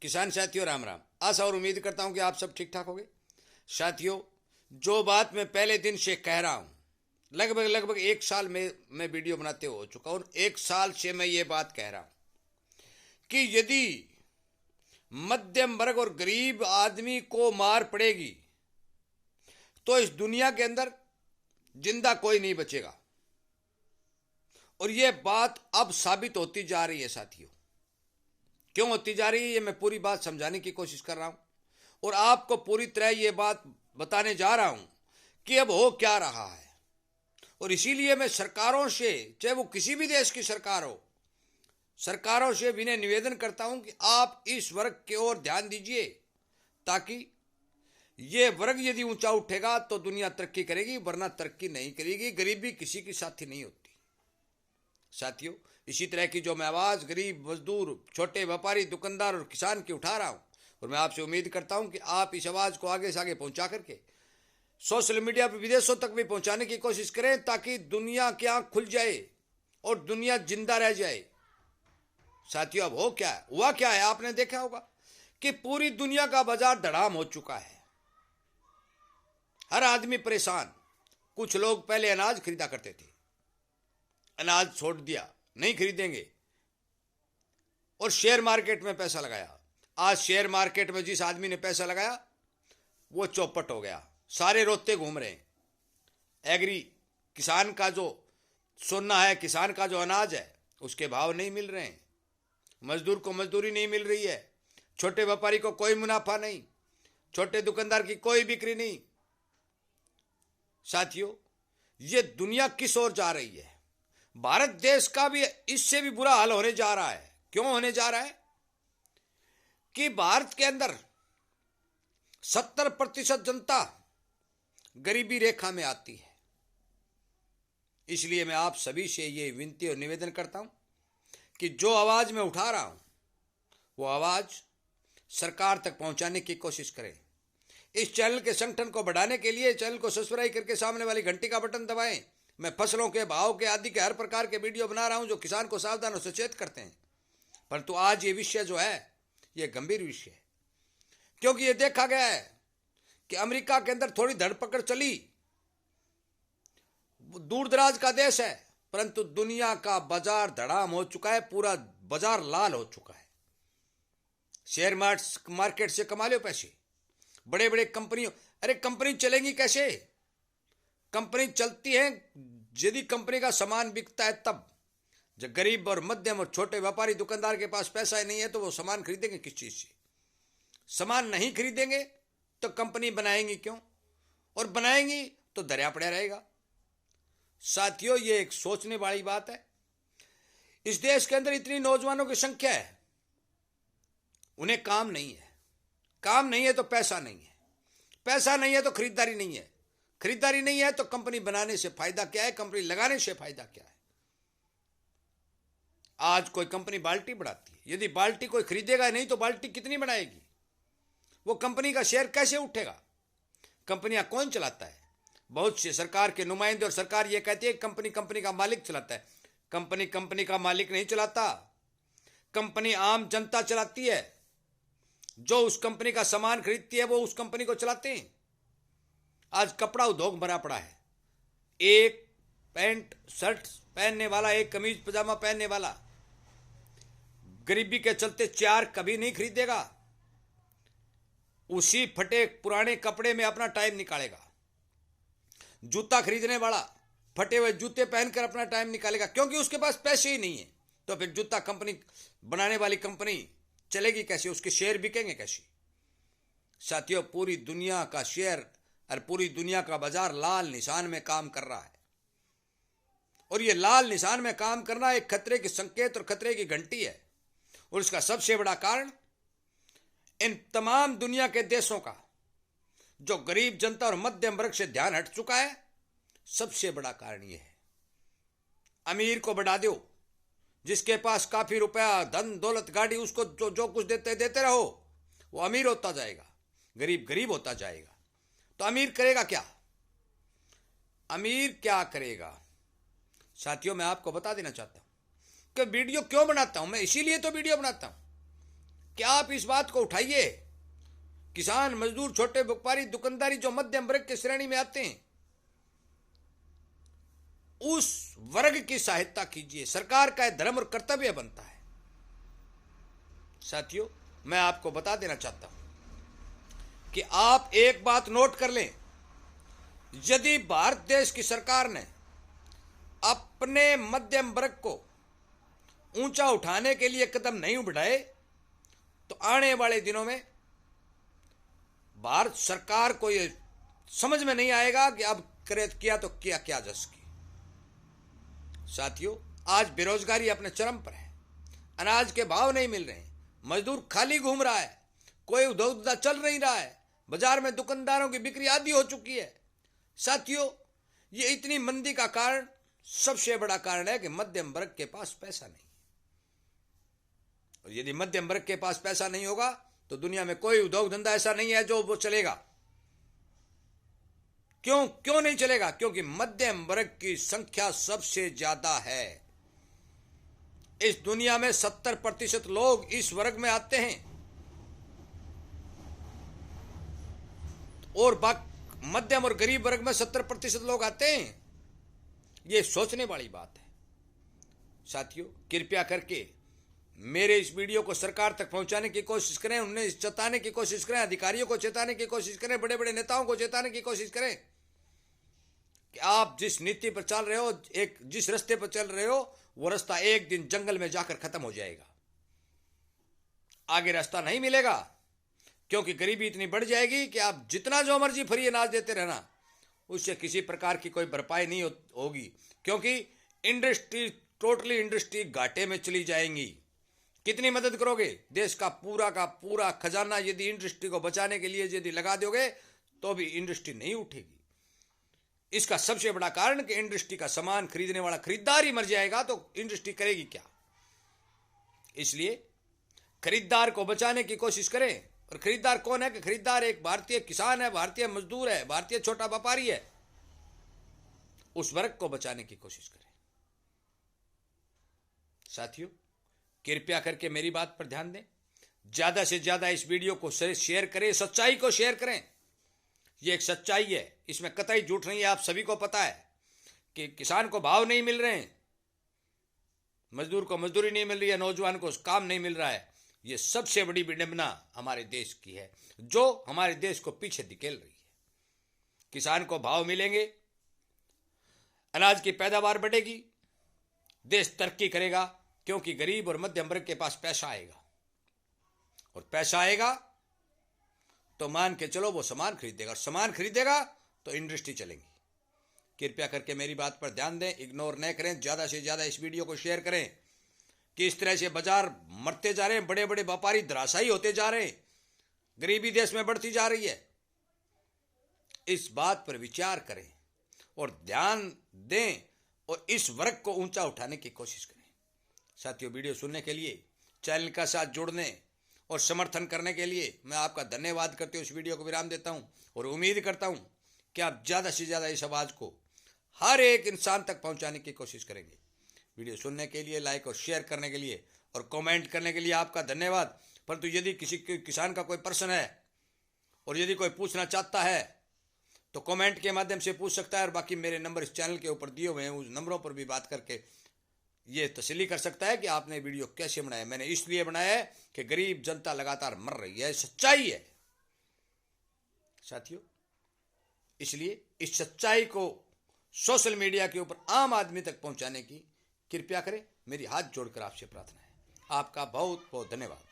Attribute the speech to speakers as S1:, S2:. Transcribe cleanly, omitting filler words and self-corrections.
S1: किसान साथियों राम राम। आशा और उम्मीद करता हूं कि आप सब ठीक ठाक होंगे। साथियों, जो बात मैं पहले दिन से कह रहा हूं, लगभग एक साल में मैं वीडियो बनाते हो चुका हूं। एक साल से मैं ये बात कह रहा हूं कि यदि मध्यम वर्ग और गरीब आदमी को मार पड़ेगी तो इस दुनिया के अंदर जिंदा कोई नहीं बचेगा। और ये बात अब साबित होती जा रही है साथियों। क्यों होती जा रही है ये मैं पूरी बात समझाने की कोशिश कर रहा हूं और आपको पूरी तरह ये बात बताने जा रहा हूं कि अब हो क्या रहा है। और इसीलिए मैं सरकारों से, चाहे वो किसी भी देश की सरकार हो, सरकारों से विनय निवेदन करता हूं कि आप इस वर्ग की ओर ध्यान दीजिए, ताकि ये वर्ग यदि ऊंचा उठेगा तो दुनिया तरक्की करेगी, वरना तरक्की नहीं करेगी। गरीबी किसी की साथी नहीं होती साथियों। इसी तरह की जो मैं आवाज गरीब, मजदूर, छोटे व्यापारी, दुकानदार और किसान की उठा रहा हूं, और मैं आपसे उम्मीद करता हूं कि आप इस आवाज को आगे से आगे पहुंचा करके सोशल मीडिया पर विदेशों तक भी पहुंचाने की कोशिश करें, ताकि दुनिया की आंख खुल जाए और दुनिया जिंदा रह जाए। साथियों, अब हो क्या है, हुआ क्या है, आपने देखा होगा कि पूरी दुनिया का बाजार धड़ाम हो चुका है। हर आदमी परेशान। कुछ लोग पहले अनाज खरीदा करते थे, अनाज छोड़ दिया, नहीं खरीदेंगे, और शेयर मार्केट में पैसा लगाया। आज शेयर मार्केट में जिस आदमी ने पैसा लगाया वो चौपट हो गया, सारे रोते घूम रहे हैं। एग्री, किसान का जो सोना है, किसान का जो अनाज है, उसके भाव नहीं मिल रहे हैं। मजदूर को मजदूरी नहीं मिल रही है, छोटे व्यापारी को कोई मुनाफा नहीं, छोटे दुकानदार की कोई बिक्री नहीं। साथियों, ये दुनिया किस ओर जा रही है? भारत देश का भी इससे भी बुरा हाल होने जा रहा है। क्यों होने जा रहा है? कि भारत के अंदर 70% जनता गरीबी रेखा में आती है। इसलिए मैं आप सभी से ये विनती और निवेदन करता हूं कि जो आवाज मैं उठा रहा हूं वो आवाज सरकार तक पहुंचाने की कोशिश करें। इस चैनल के संगठन को बढ़ाने के लिए चैनल को सब्सक्राइब करके सामने वाली घंटी का बटन दबाएं। मैं फसलों के भाव के आदि के हर प्रकार के वीडियो बना रहा हूं जो किसान को सावधान और सचेत करते हैं। परंतु आज ये विषय जो है ये गंभीर विषय है, क्योंकि ये देखा गया है कि अमेरिका के अंदर थोड़ी धरपकड़ चली, दूर दराज का देश है, परंतु दुनिया का बाजार धड़ाम हो चुका है, पूरा बाजार लाल हो चुका है। शेयर मार्केट से कमा लो पैसे, बड़े बड़े कंपनियों। अरे कंपनी चलेगी कैसे? कंपनी चलती है यदि कंपनी का सामान बिकता है तब। जब गरीब और मध्यम और छोटे व्यापारी दुकानदार के पास पैसा ही नहीं है तो वो सामान खरीदेंगे किस चीज से? सामान नहीं खरीदेंगे तो कंपनी बनाएंगी क्यों? और बनाएंगी तो दरिया पड़ा रहेगा। साथियों, ये एक सोचने वाली बात है। इस देश के अंदर इतनी नौजवानों की संख्या है, उन्हें काम नहीं है। काम नहीं है तो पैसा नहीं है, पैसा नहीं है तो खरीदारी नहीं है, खरीदारी नहीं है तो कंपनी बनाने से फायदा क्या है, कंपनी लगाने से फायदा क्या है? आज कोई कंपनी बाल्टी बढ़ाती है, यदि बाल्टी कोई खरीदेगा नहीं तो बाल्टी कितनी बनाएगी? वो कंपनी का शेयर कैसे उठेगा? कंपनियां कौन चलाता है? बहुत से सरकार के नुमाइंदे, और सरकार ये कहती है कंपनी कंपनी का मालिक चलाता है। कंपनी कंपनी का मालिक नहीं चलाता, कंपनी आम जनता चलाती है। जो उस कंपनी का सामान खरीदती है वो उस कंपनी को चलाते हैं। आज कपड़ा उद्योग भरा पड़ा है। एक पैंट शर्ट पहनने वाला, एक कमीज पजामा पहनने वाला गरीबी के चलते चार कभी नहीं खरीदेगा, उसी फटे पुराने कपड़े में अपना टाइम निकालेगा। जूता खरीदने वाला फटे हुए जूते पहनकर अपना टाइम निकालेगा, क्योंकि उसके पास पैसे ही नहीं है। तो फिर जूता कंपनी बनाने वाली कंपनी चलेगी कैसे? उसके शेयर बिकेंगे कैसे? साथियों, पूरी दुनिया का शेयर और पूरी दुनिया का बाजार लाल निशान में काम कर रहा है। और ये लाल निशान में काम करना एक खतरे की संकेत और खतरे की घंटी है। और इसका सबसे बड़ा कारण इन तमाम दुनिया के देशों का जो गरीब जनता और मध्यम वर्ग से ध्यान हट चुका है, सबसे बड़ा कारण यह है। अमीर को बढ़ा दो, जिसके पास काफी रुपया, धन दौलत, गाड़ी, उसको जो कुछ देते रहो, वो अमीर होता जाएगा, गरीब गरीब होता जाएगा। तो अमीर करेगा क्या? अमीर क्या करेगा? साथियों, मैं आपको बता देना चाहता हूं कि वीडियो क्यों बनाता हूं। मैं इसीलिए तो वीडियो बनाता हूं कि आप इस बात को उठाइए, किसान, मजदूर, छोटे व्यापारी, दुकानदारी जो मध्यम वर्ग की श्रेणी में आते हैं, उस वर्ग की सहायता कीजिए। सरकार का धर्म और कर्तव्य बनता है। साथियों, मैं आपको बता देना चाहता हूं कि आप एक बात नोट कर लें, यदि भारत देश की सरकार ने अपने मध्यम वर्ग को ऊंचा उठाने के लिए कदम नहीं बढ़ाए तो आने वाले दिनों में भारत सरकार को यह समझ में नहीं आएगा कि अब किया तो क्या जस की। साथियों, आज बेरोजगारी अपने चरम पर है, अनाज के भाव नहीं मिल रहे, मजदूर खाली घूम रहा है, कोई उद्योग धंधा चल नहीं रहा है, बाजार में दुकानदारों की बिक्री आधी हो चुकी है। साथियों, ये इतनी मंदी का कारण, सबसे बड़ा कारण है कि मध्यम वर्ग के पास पैसा नहीं। और यदि मध्यम वर्ग के पास पैसा नहीं होगा तो दुनिया में कोई उद्योग धंधा ऐसा नहीं है जो वो चलेगा। क्यों नहीं चलेगा? क्योंकि मध्यम वर्ग की संख्या सबसे ज्यादा है। इस दुनिया में 70% लोग इस वर्ग में आते हैं और मध्यम और गरीब वर्ग में 70% लोग आते हैं। यह सोचने वाली बात है। साथियों, कृपया करके मेरे इस वीडियो को सरकार तक पहुंचाने की कोशिश करें, उन्हें चेताने की कोशिश करें, अधिकारियों को चेताने की कोशिश करें, बड़े बड़े नेताओं को चेताने की कोशिश करें कि आप जिस नीति पर चल रहे हो, जिस रास्ते पर चल रहे हो, वो रास्ता एक दिन जंगल में जाकर खत्म हो जाएगा। आगे रास्ता नहीं मिलेगा, क्योंकि गरीबी इतनी बढ़ जाएगी कि आप जितना जो मर्जी फ्री अनाज देते रहना, उससे किसी प्रकार की कोई भरपाई नहीं होगी, क्योंकि टोटली इंडस्ट्री घाटे में चली जाएंगी। कितनी मदद करोगे? देश का पूरा खजाना यदि इंडस्ट्री को बचाने के लिए यदि लगा दोगे तो भी इंडस्ट्री नहीं उठेगी। इसका सबसे बड़ा कारण कि इंडस्ट्री का सामान खरीदने वाला खरीदार ही मर जाएगा तो इंडस्ट्री करेगी क्या? इसलिए खरीदार को बचाने की कोशिश करें। और खरीदार कौन है? कि खरीदार एक भारतीय किसान है, भारतीय मजदूर है, भारतीय छोटा व्यापारी है। उस वर्ग को बचाने की कोशिश करें। साथियों, कृपया करके मेरी बात पर ध्यान दें, ज्यादा से ज्यादा इस वीडियो को शेयर करें, सच्चाई को शेयर करें। यह एक सच्चाई है, इसमें कतई झूठ नहीं है। आप सभी को पता है कि किसान को भाव नहीं मिल रहे हैं, मजदूर को मजदूरी नहीं मिल रही है, नौजवान को काम नहीं मिल रहा है। यह सबसे बड़ी विडंबना हमारे देश की है, जो हमारे देश को पीछे धकेल रही है। किसान को भाव मिलेंगे, अनाज की पैदावार बढ़ेगी, देश तरक्की करेगा, क्योंकि गरीब और मध्यम वर्ग के पास पैसा आएगा। और पैसा आएगा तो मान के चलो वो सामान खरीदेगा, और सामान खरीदेगा तो इंडस्ट्री चलेगी। कृपया करके मेरी बात पर ध्यान दें, इग्नोर न करें, ज्यादा से ज्यादा इस वीडियो को शेयर करें कि इस तरह से बाजार मरते जा रहे हैं, बड़े बड़े व्यापारी धराशायी होते जा रहे हैं, गरीबी देश में बढ़ती जा रही है। इस बात पर विचार करें और ध्यान दें और इस वर्ग को ऊंचा उठाने की कोशिश करें। साथियों, वीडियो सुनने के लिए, चैनल का साथ जुड़ने और समर्थन करने के लिए मैं आपका धन्यवाद करते हुए इस वीडियो को विराम देता हूं और उम्मीद करता हूं कि आप ज़्यादा से ज़्यादा इस आवाज़ को हर एक इंसान तक पहुंचाने की कोशिश करेंगे। वीडियो सुनने के लिए, लाइक और शेयर करने के लिए और कमेंट करने के लिए आपका धन्यवाद। परंतु यदि किसी किसान का कोई प्रश्न है और यदि कोई पूछना चाहता है तो कमेंट के माध्यम से पूछ सकता है, और बाकी मेरे नंबर इस चैनल के ऊपर दिए हुए हैं, उस नंबरों पर भी बात करके ये तसल्ली कर सकता है कि आपने वीडियो कैसे बनाया। मैंने इसलिए बनाया है कि गरीब जनता लगातार मर रही है, सच्चाई है साथियों। इसलिए इस सच्चाई को सोशल मीडिया के ऊपर आम आदमी तक पहुंचाने की कृपया करें, मेरी हाथ जोड़कर आपसे प्रार्थना है। आपका बहुत बहुत धन्यवाद।